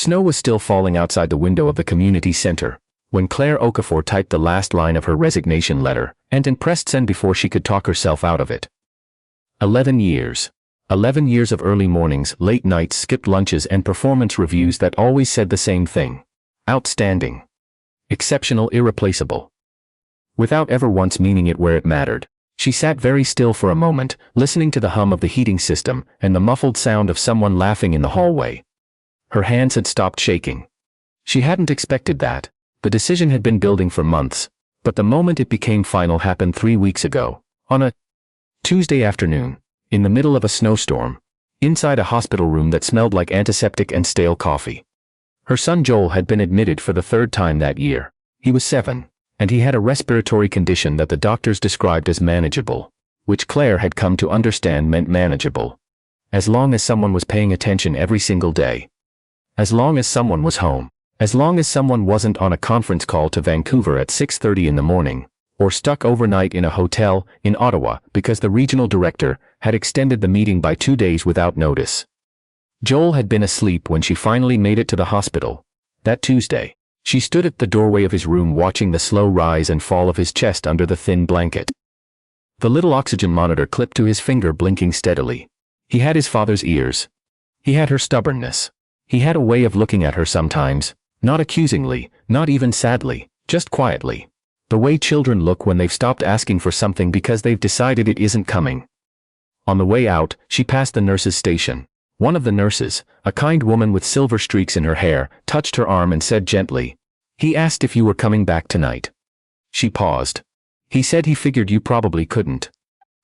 Snow was still falling outside the window of the community center when Claire Okafor typed the last line of her resignation letter and pressed send before she could talk herself out of it. 11 years. 11 years of early mornings, late nights, skipped lunches, and performance reviews that always said the same thing. Outstanding. Exceptional, irreplaceable. Without ever once meaning it where it mattered. She sat very still for a moment, listening to the hum of the heating system and the muffled sound of someone laughing in the hallway. Her hands had stopped shaking. She hadn't expected that. The decision had been building for months, but the moment it became final happened 3 weeks ago, on a Tuesday afternoon, in the middle of a snowstorm, inside a hospital room that smelled like antiseptic and stale coffee. Her son Joel had been admitted for the 3rd time that year. He was 7, and he had a respiratory condition that the doctors described as manageable, which Claire had come to understand meant manageable. As long as someone was paying attention every single day. As long as someone was home. As long as someone wasn't on a conference call to Vancouver at 6:30 in the morning, or stuck overnight in a hotel in Ottawa because the regional director had extended the meeting by 2 days without notice. Joel had been asleep when she finally made it to the hospital. That Tuesday, she stood at the doorway of his room watching the slow rise and fall of his chest under the thin blanket. The little oxygen monitor clipped to his finger, blinking steadily. He had his father's ears. He had her stubbornness. He had a way of looking at her sometimes. Not accusingly, not even sadly, just quietly. The way children look when they've stopped asking for something because they've decided it isn't coming. On the way out, she passed the nurse's station. One of the nurses, a kind woman with silver streaks in her hair, touched her arm and said gently, "He asked if you were coming back tonight." She paused. "He said he figured you probably couldn't."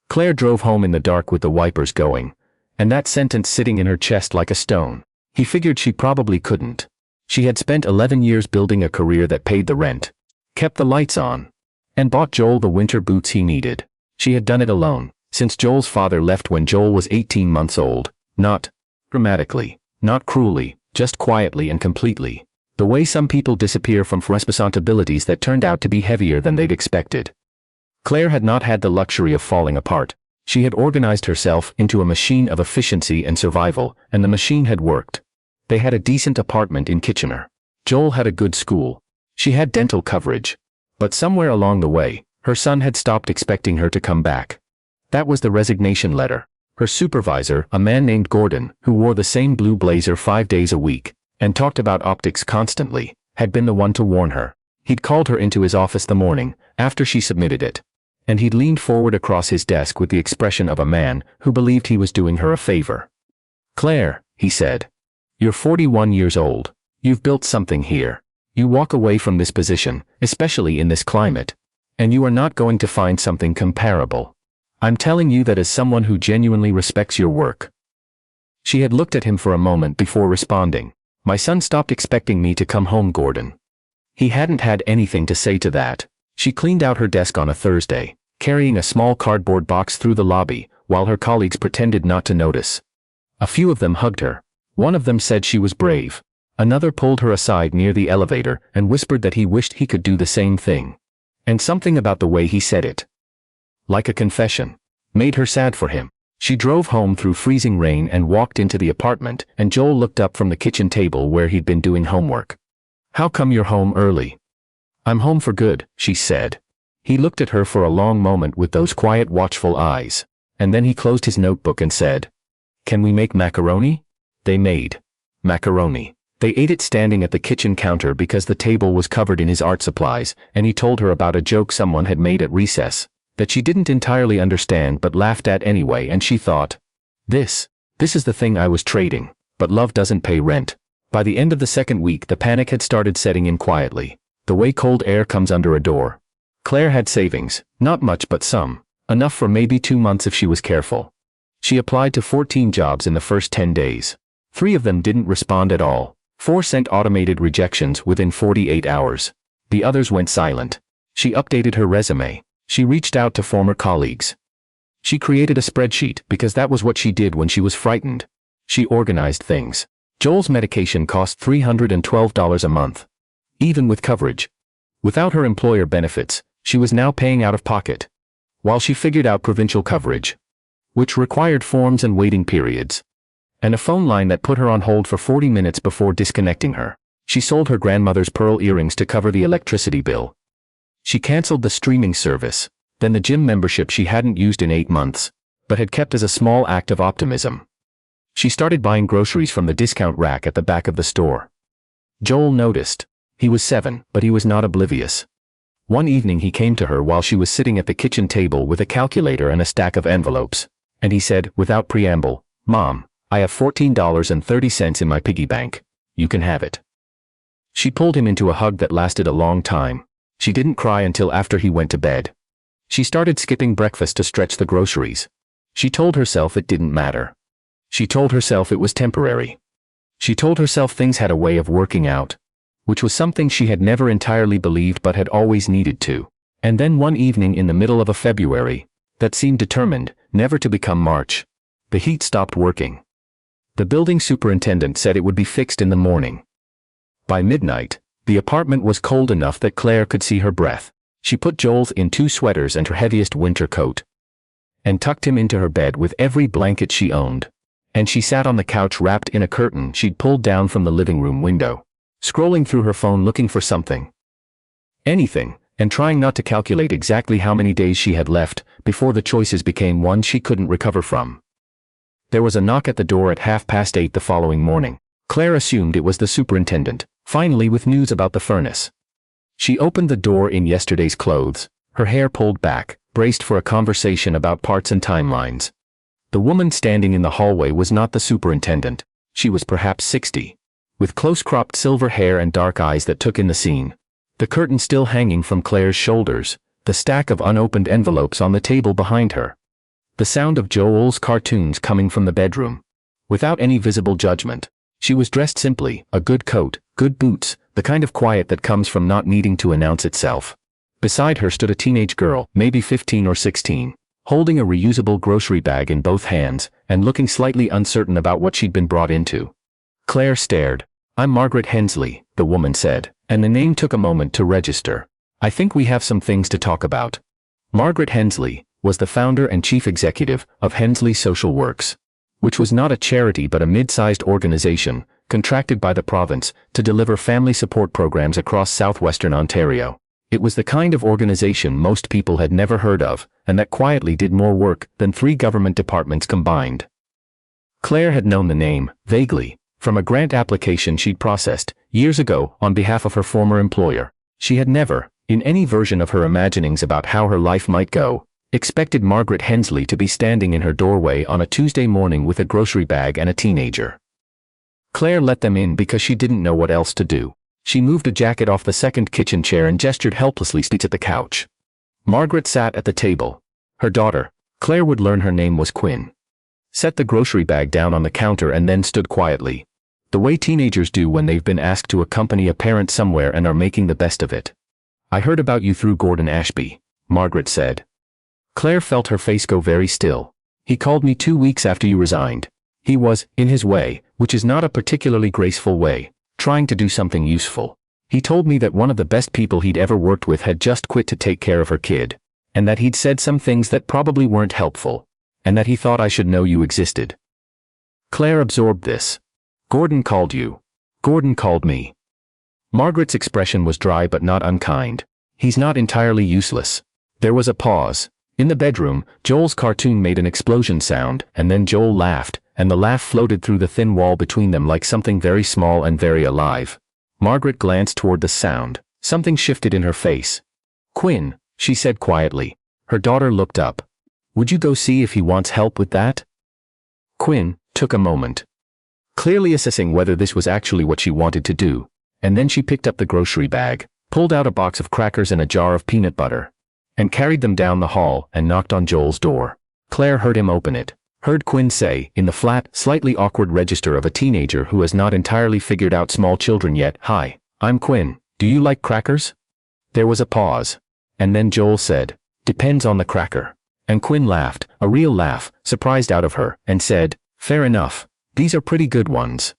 Claire drove home in the dark with the wipers going, and that sentence sitting in her chest like a stone. He figured she probably couldn't. She had spent 11 years building a career that paid the rent, kept the lights on, and bought Joel the winter boots he needed. She had done it alone, since Joel's father left when Joel was 18 months old, not dramatically, not cruelly, just quietly and completely, the way some people disappear from responsibilities that turned out to be heavier than they'd expected. Claire had not had the luxury of falling apart. She had organized herself into a machine of efficiency and survival, and the machine had worked. They had a decent apartment in Kitchener. Joel had a good school. She had dental coverage. But somewhere along the way, her son had stopped expecting her to come back. That was the resignation letter. Her supervisor, a man named Gordon, who wore the same blue blazer 5 days a week, and talked about optics constantly, had been the one to warn her. He'd called her into his office the morning after she submitted it, and he'd leaned forward across his desk with the expression of a man who believed he was doing her a favor. "Claire," he said, "you're 41 years old. You've built something here. You walk away from this position, especially in this climate, and you are not going to find something comparable. I'm telling you that as someone who genuinely respects your work." She had looked at him for a moment before responding. "My son stopped expecting me to come home, Gordon." He hadn't had anything to say to that. She cleaned out her desk on a Thursday, carrying a small cardboard box through the lobby, while her colleagues pretended not to notice. A few of them hugged her. One of them said she was brave. Another pulled her aside near the elevator and whispered that he wished he could do the same thing. And something about the way he said it, like a confession, made her sad for him. She drove home through freezing rain and walked into the apartment, and Joel looked up from the kitchen table where he'd been doing homework. "How come you're home early?" "I'm home for good," she said. He looked at her for a long moment with those quiet, watchful eyes, and then he closed his notebook and said, "Can we make macaroni?" They made macaroni. They ate it standing at the kitchen counter because the table was covered in his art supplies, and he told her about a joke someone had made at recess that she didn't entirely understand but laughed at anyway, and she thought, This is the thing I was trading, but love doesn't pay rent." By the end of the second week, the panic had started setting in quietly, the way cold air comes under a door. Claire had savings, not much but some, enough for maybe 2 months if she was careful. She applied to 14 jobs in the first 10 days. 3 of them didn't respond at all. 4 sent automated rejections within 48 hours. The others went silent. She updated her resume. She reached out to former colleagues. She created a spreadsheet because that was what she did when she was frightened. She organized things. Joel's medication cost $312 a month. Even with coverage. Without her employer benefits, she was now paying out of pocket. While she figured out provincial coverage, which required forms and waiting periods. and a phone line that put her on hold for 40 minutes before disconnecting her. She sold her grandmother's pearl earrings to cover the electricity bill. She canceled the streaming service, then the gym membership she hadn't used in 8 months, but had kept as a small act of optimism. She started buying groceries from the discount rack at the back of the store. Joel noticed. He was 7, but he was not oblivious. One evening he came to her while she was sitting at the kitchen table with a calculator and a stack of envelopes, and he said, without preamble, "Mom, I have $14.30 in my piggy bank. You can have it." She pulled him into a hug that lasted a long time. She didn't cry until after he went to bed. She started skipping breakfast to stretch the groceries. She told herself it didn't matter. She told herself it was temporary. She told herself things had a way of working out, which was something she had never entirely believed but had always needed to. And then one evening in the middle of a February, that seemed determined never to become March, the heat stopped working. The building superintendent said it would be fixed in the morning. By midnight, the apartment was cold enough that Claire could see her breath. She put Joel in 2 sweaters and her heaviest winter coat, and tucked him into her bed with every blanket she owned. And she sat on the couch wrapped in a curtain she'd pulled down from the living room window, scrolling through her phone looking for something. Anything, and trying not to calculate exactly how many days she had left before the choices became one she couldn't recover from. There was a knock at the door at 8:30 the following morning. Claire assumed it was the superintendent, finally with news about the furnace. She opened the door in yesterday's clothes, her hair pulled back, braced for a conversation about parts and timelines. The woman standing in the hallway was not the superintendent. She was perhaps 60, with close-cropped silver hair and dark eyes that took in the scene. The curtain still hanging from Claire's shoulders, the stack of unopened envelopes on the table behind her. The sound of Joel's cartoons coming from the bedroom. Without any visible judgment. She was dressed simply, a good coat, good boots, the kind of quiet that comes from not needing to announce itself. Beside her stood a teenage girl, maybe 15 or 16, holding a reusable grocery bag in both hands, and looking slightly uncertain about what she'd been brought into. Claire stared. "I'm Margaret Hensley," the woman said, and the name took a moment to register. "I think we have some things to talk about." Margaret Hensley was the founder and chief executive of Hensley Social Works, which was not a charity but a mid-sized organization, contracted by the province to deliver family support programs across southwestern Ontario. It was the kind of organization most people had never heard of, and that quietly did more work than 3 government departments combined. Claire had known the name, vaguely, from a grant application she'd processed, years ago, on behalf of her former employer. She had never, in any version of her imaginings about how her life might go, expected Margaret Hensley to be standing in her doorway on a Tuesday morning with a grocery bag and a teenager. Claire let them in because she didn't know what else to do. She moved a jacket off the second kitchen chair and gestured helplessly at the couch. Margaret sat at the table. Her daughter, Claire would learn her name was Quinn, set the grocery bag down on the counter and then stood quietly, the way teenagers do when they've been asked to accompany a parent somewhere and are making the best of it. "I heard about you through Gordon Ashby," Margaret said. Claire felt her face go very still. "He called me 2 weeks after you resigned. He was, in his way, which is not a particularly graceful way, trying to do something useful. He told me that one of the best people he'd ever worked with had just quit to take care of her kid, and that he'd said some things that probably weren't helpful, and that he thought I should know you existed." Claire absorbed this. "Gordon called you." "Gordon called me." Margaret's expression was dry but not unkind. "He's not entirely useless." There was a pause. In the bedroom, Joel's cartoon made an explosion sound, and then Joel laughed, and the laugh floated through the thin wall between them like something very small and very alive. Margaret glanced toward the sound. Something shifted in her face. "Quinn," she said quietly. Her daughter looked up. "Would you go see if he wants help with that?" Quinn took a moment, clearly assessing whether this was actually what she wanted to do, and then she picked up the grocery bag, pulled out a box of crackers and a jar of peanut butter, and carried them down the hall and knocked on Joel's door. Claire heard him open it, heard Quinn say, in the flat, slightly awkward register of a teenager who has not entirely figured out small children yet, "Hi, I'm Quinn. Do you like crackers?" There was a pause, and then Joel said, "Depends on the cracker." And Quinn laughed, a real laugh, surprised out of her, and said, "Fair enough. These are pretty good ones."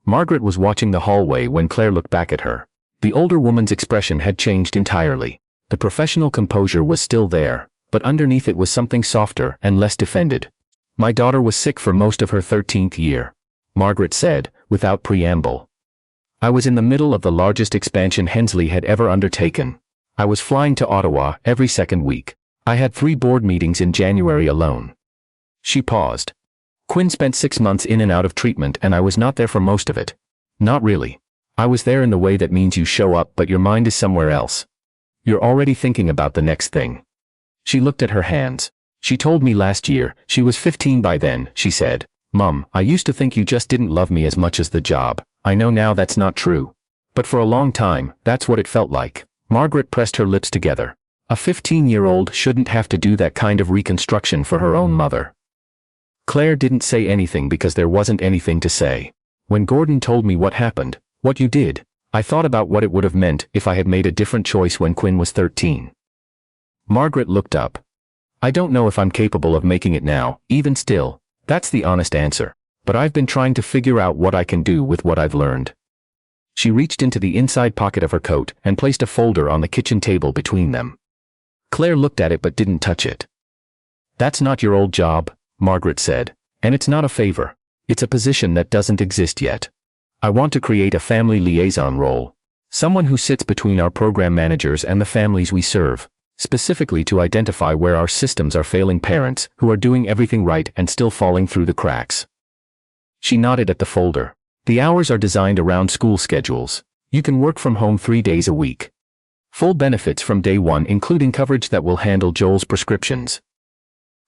Margaret was watching the hallway when Claire looked back at her. The older woman's expression had changed entirely. The professional composure was still there, but underneath it was something softer and less defended. My daughter was sick for most of her 13th year, Margaret said, without preamble. I was in the middle of the largest expansion Hensley had ever undertaken. I was flying to Ottawa every second week. I had 3 board meetings in January alone. She paused. Quinn spent 6 months in and out of treatment and I was not there for most of it. Not really. I was there in the way that means you show up but your mind is somewhere else. You're already thinking about the next thing. She looked at her hands. She told me last year, she was 15 by then, she said. Mum, I used to think you just didn't love me as much as the job. I know now that's not true. But for a long time, that's what it felt like. Margaret pressed her lips together. A 15-year-old shouldn't have to do that kind of reconstruction for her own mother. Claire didn't say anything because there wasn't anything to say. When Gordon told me what happened, what you did, I thought about what it would have meant if I had made a different choice when Quinn was 13. Margaret looked up. I don't know if I'm capable of making it now, even still. That's the honest answer. But I've been trying to figure out what I can do with what I've learned. She reached into the inside pocket of her coat and placed a folder on the kitchen table between them. Claire looked at it but didn't touch it. That's not your old job, Margaret said. And it's not a favor. It's a position that doesn't exist yet. I want to create a family liaison role. Someone who sits between our program managers and the families we serve, specifically to identify where our systems are failing parents who are doing everything right and still falling through the cracks. She nodded at the folder. The hours are designed around school schedules. You can work from home 3 days a week. Full benefits from day one including coverage that will handle Joel's prescriptions.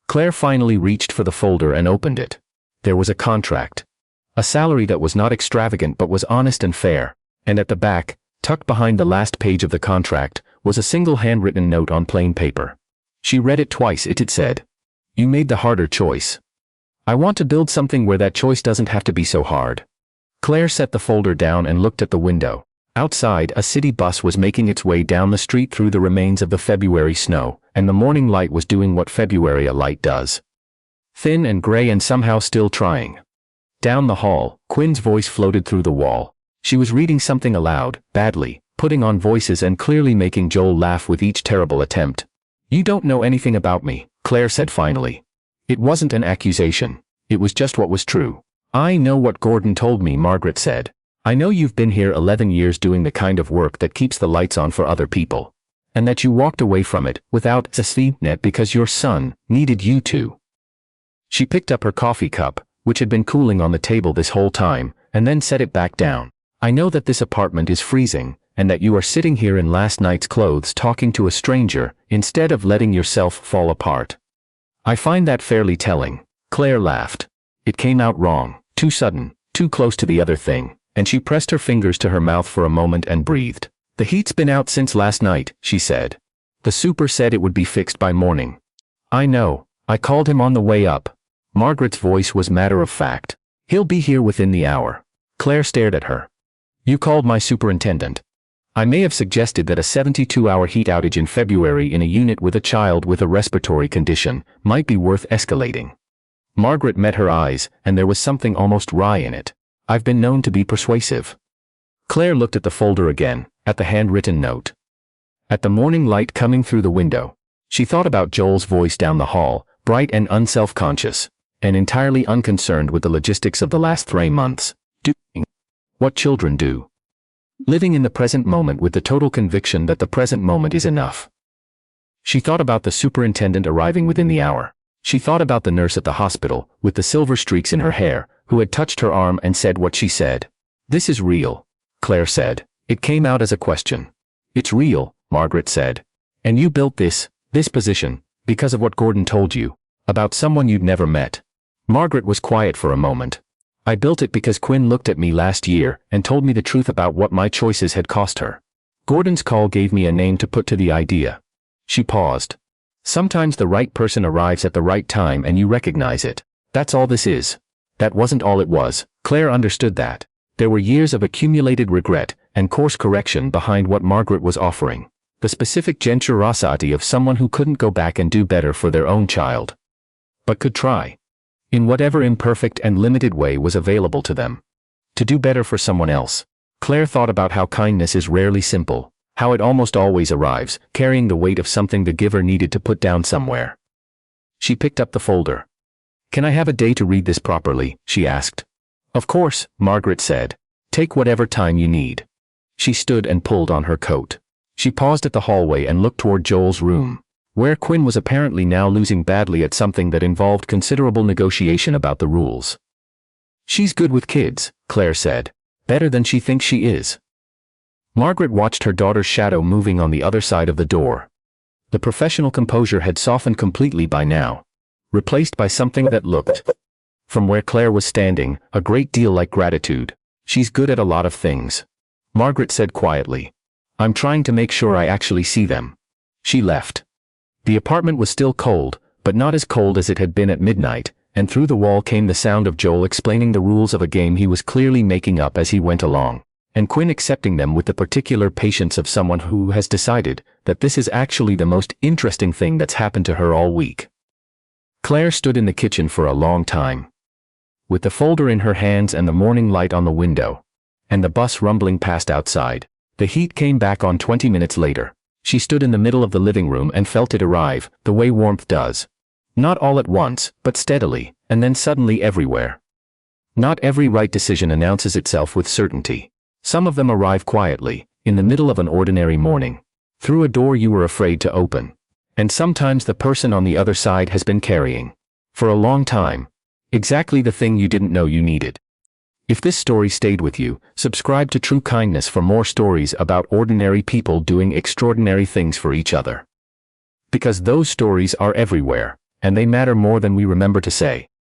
Claire finally reached for the folder and opened it. There was a contract. A salary that was not extravagant but was honest and fair, and at the back, tucked behind the last page of the contract, was a single handwritten note on plain paper. She read it twice. It said, "You made the harder choice. I want to build something where that choice doesn't have to be so hard." Claire set the folder down and looked at the window. Outside, a city bus was making its way down the street through the remains of the February snow, and the morning light was doing what February light does. Thin and gray and somehow still trying. Down the hall, Quinn's voice floated through the wall. She was reading something aloud, badly, putting on voices and clearly making Joel laugh with each terrible attempt. "You don't know anything about me," Claire said finally. It wasn't an accusation. It was just what was true. "I know what Gordon told me," Margaret said. "I know you've been here 11 years doing the kind of work that keeps the lights on for other people. And that you walked away from it without a safety net because your son needed you to." She picked up her coffee cup, which had been cooling on the table this whole time, and then set it back down. "I know that this apartment is freezing, and that you are sitting here in last night's clothes talking to a stranger, instead of letting yourself fall apart. I find that fairly telling." Claire laughed. It came out wrong, too sudden, too close to the other thing, and she pressed her fingers to her mouth for a moment and breathed. "The heat's been out since last night," she said. "The super said it would be fixed by morning." "I know. I called him on the way up." Margaret's voice was matter of fact. "He'll be here within the hour." Claire stared at her. "You called my superintendent." "I may have suggested that a 72-hour heat outage in February in a unit with a child with a respiratory condition might be worth escalating." Margaret met her eyes, and there was something almost wry in it. "I've been known to be persuasive." Claire looked at the folder again, at the handwritten note. At the morning light coming through the window. She thought about Joel's voice down the hall, bright and unself-conscious, and entirely unconcerned with the logistics of the last 3 months. Doing what children do. Living in the present moment with the total conviction that the present moment is enough. She thought about the superintendent arriving within the hour. She thought about the nurse at the hospital, with the silver streaks in her hair, who had touched her arm and said what she said. "This is real," Claire said. It came out as a question. "It's real," Margaret said. "And you built this position, because of what Gordon told you, about someone you'd never met." Margaret was quiet for a moment. "I built it because Quinn looked at me last year and told me the truth about what my choices had cost her. Gordon's call gave me a name to put to the idea." She paused. "Sometimes the right person arrives at the right time and you recognize it. That's all this is." That wasn't all it was. Claire understood that. There were years of accumulated regret and course correction behind what Margaret was offering. The specific generosity of someone who couldn't go back and do better for their own child, but could try, in whatever imperfect and limited way was available to them, to do better for someone else. Claire thought about how kindness is rarely simple, how it almost always arrives, carrying the weight of something the giver needed to put down somewhere. She picked up the folder. "Can I have a day to read this properly?" she asked. "Of course," Margaret said. "Take whatever time you need." She stood and pulled on her coat. She paused at the hallway and looked toward Joel's room, where Quinn was apparently now losing badly at something that involved considerable negotiation about the rules. "She's good with kids," Claire said. "Better than she thinks she is." Margaret watched her daughter's shadow moving on the other side of the door. The professional composure had softened completely by now, replaced by something that looked, from where Claire was standing, a great deal like gratitude. "She's good at a lot of things," Margaret said quietly. "I'm trying to make sure I actually see them." She left. The apartment was still cold, but not as cold as it had been at midnight, and through the wall came the sound of Joel explaining the rules of a game he was clearly making up as he went along, and Quinn accepting them with the particular patience of someone who has decided that this is actually the most interesting thing that's happened to her all week. Claire stood in the kitchen for a long time, with the folder in her hands and the morning light on the window, and the bus rumbling past outside. The heat came back on 20 minutes later. She stood in the middle of the living room and felt it arrive, the way warmth does. Not all at once, but steadily, and then suddenly everywhere. Not every right decision announces itself with certainty. Some of them arrive quietly, in the middle of an ordinary morning, through a door you were afraid to open. And sometimes the person on the other side has been carrying, for a long time, exactly the thing you didn't know you needed. If this story stayed with you, subscribe to True Kindness for more stories about ordinary people doing extraordinary things for each other. Because those stories are everywhere, and they matter more than we remember to say.